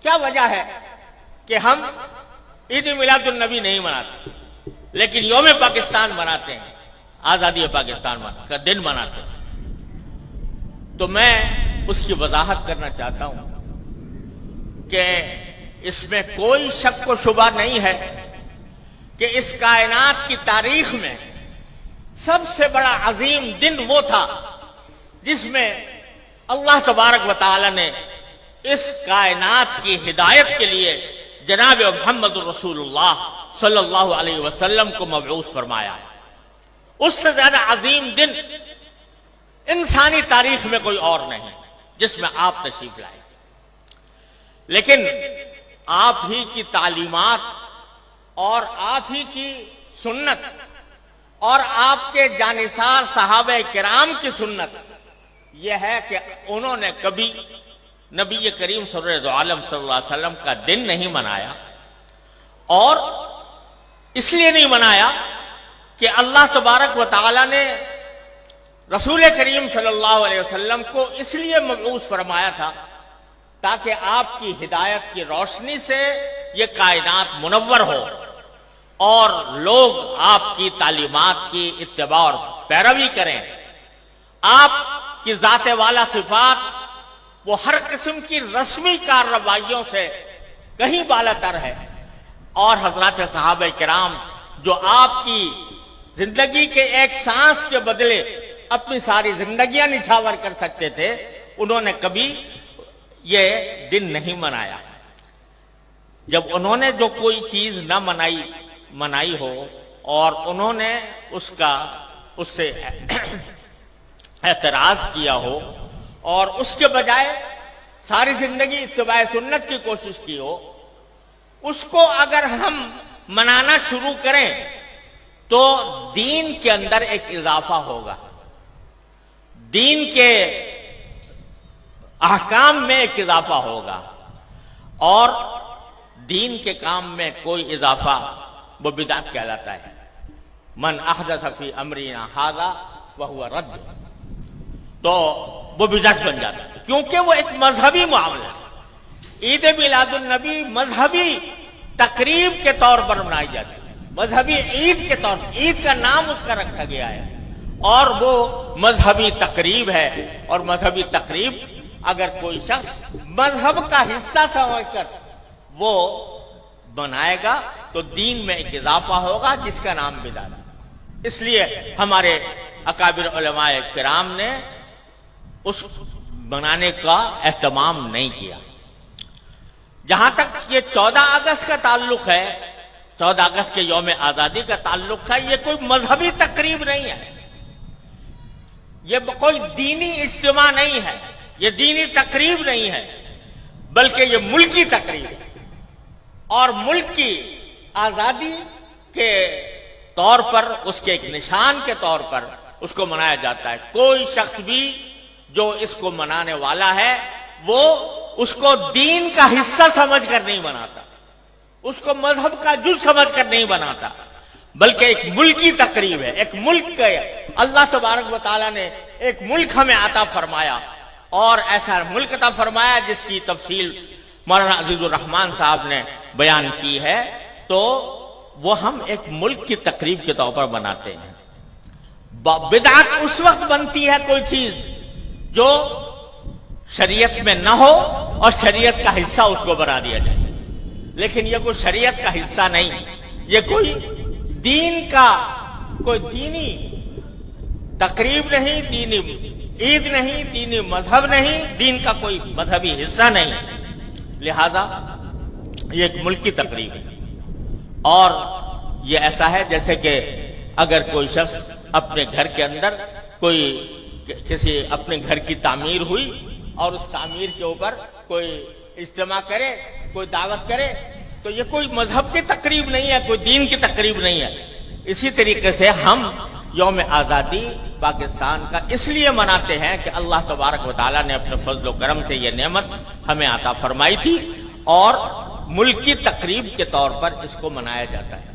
کیا وجہ ہے کہ ہم عید میلاد النبی نہیں مناتے لیکن یوم پاکستان مناتے ہیں، آزادی پاکستان کا دن مناتے ہیں؟ تو میں اس کی وضاحت کرنا چاہتا ہوں کہ اس میں کوئی شک و شبہ نہیں ہے کہ اس کائنات کی تاریخ میں سب سے بڑا عظیم دن وہ تھا جس میں اللہ تبارک و تعالی نے اس کائنات کی ہدایت کے لیے جناب محمد رسول اللہ صلی اللہ علیہ وسلم کو مبعوث فرمایا۔ اس سے زیادہ عظیم دن انسانی تاریخ میں کوئی اور نہیں جس میں آپ تشریف لائے، لیکن آپ ہی کی تعلیمات اور آپ ہی کی سنت اور آپ کے جانثار صحابہ کرام کی سنت یہ ہے کہ انہوں نے کبھی نبی کریم سرور عالم صلی اللہ علیہ وسلم کا دن نہیں منایا، اور اس لیے نہیں منایا کہ اللہ تبارک و تعالی نے رسول کریم صلی اللہ علیہ وسلم کو اس لیے مبعوث فرمایا تھا تاکہ آپ کی ہدایت کی روشنی سے یہ کائنات منور ہو اور لوگ آپ کی تعلیمات کی اتباع اور پیروی کریں۔ آپ کی ذات والا صفات وہ ہر قسم کی رسمی کارروائیوں سے کہیں بالا تر ہے، اور حضرات صحابہ کرام جو آپ کی زندگی کے ایک سانس کے بدلے اپنی ساری زندگیاں نچھاور کر سکتے تھے، انہوں نے کبھی یہ دن نہیں منایا۔ جب انہوں نے جو کوئی چیز نہ منائی ہو اور انہوں نے اس سے اعتراض کیا ہو اور اس کے بجائے ساری زندگی اتباع سنت کی کوشش کی ہو، اس کو اگر ہم منانا شروع کریں تو دین کے اندر ایک اضافہ ہوگا، دین کے احکام میں ایک اضافہ ہوگا، اور دین کے کام میں کوئی اضافہ وہ بدعت کہلاتا ہے۔ من احدث فی امرنا ھذا فہو رد، تو وہ بدعت بن جاتا ہے کیونکہ وہ ایک مذہبی معاملہ ہے۔ عید میلاد النبی مذہبی تقریب کے طور پر منائی جاتی ہے، مذہبی عید کے طور پر، عید کا نام اس کا رکھا گیا ہے، اور وہ مذہبی تقریب ہے، اور مذہبی تقریب اگر کوئی شخص مذہب کا حصہ سمجھ کر وہ بنائے گا تو دین میں ایک اضافہ ہوگا جس کا نام بدعت ہے۔ اس لیے ہمارے اکابر علماء کرام نے اس بنانے کا اہتمام نہیں کیا۔ جہاں تک یہ 14 اگست کا تعلق ہے، 14 اگست کے یوم آزادی کا تعلق ہے، یہ کوئی مذہبی تقریب نہیں ہے، یہ کوئی دینی اجتماع نہیں ہے، یہ دینی تقریب نہیں ہے، بلکہ یہ ملکی تقریب ہے، اور ملک کی آزادی کے طور پر، اس کے ایک نشان کے طور پر اس کو منایا جاتا ہے۔ کوئی شخص بھی جو اس کو منانے والا ہے وہ اس کو دین کا حصہ سمجھ کر نہیں مناتا، اس کو مذہب کا جز سمجھ کر نہیں بناتا، بلکہ ایک ملکی تقریب ہے۔ ایک ملک کے اللہ تبارک و تعالیٰ نے ایک ملک ہمیں عطا فرمایا، اور ایسا ملک عطا فرمایا جس کی تفصیل مولانا عزیز الرحمان صاحب نے بیان کی ہے، تو وہ ہم ایک ملک کی تقریب کے طور پر بناتے ہیں۔ بدعت اس وقت بنتی ہے کوئی چیز جو شریعت میں نہ ہو اور شریعت کا حصہ اس کو بنا دیا جائے، لیکن یہ کوئی شریعت کا حصہ نہیں، یہ کوئی دین کا کوئی دینی تقریب نہیں، دینی عید نہیں، دینی مذہب نہیں، دین کا کوئی مذہبی حصہ نہیں، لہذا یہ ایک ملکی تقریب ہے۔ اور یہ ایسا ہے جیسے کہ اگر کوئی شخص اپنے گھر کے اندر کسی اپنے گھر کی تعمیر ہوئی اور اس تعمیر کے اوپر کوئی اجتماع کرے، کوئی دعوت کرے، تو یہ کوئی مذہب کی تقریب نہیں ہے، کوئی دین کی تقریب نہیں ہے۔ اسی طریقے سے ہم یوم آزادی پاکستان کا اس لیے مناتے ہیں کہ اللہ تبارک و تعالیٰ نے اپنے فضل و کرم سے یہ نعمت ہمیں عطا فرمائی تھی، اور ملکی تقریب کے طور پر اس کو منایا جاتا ہے۔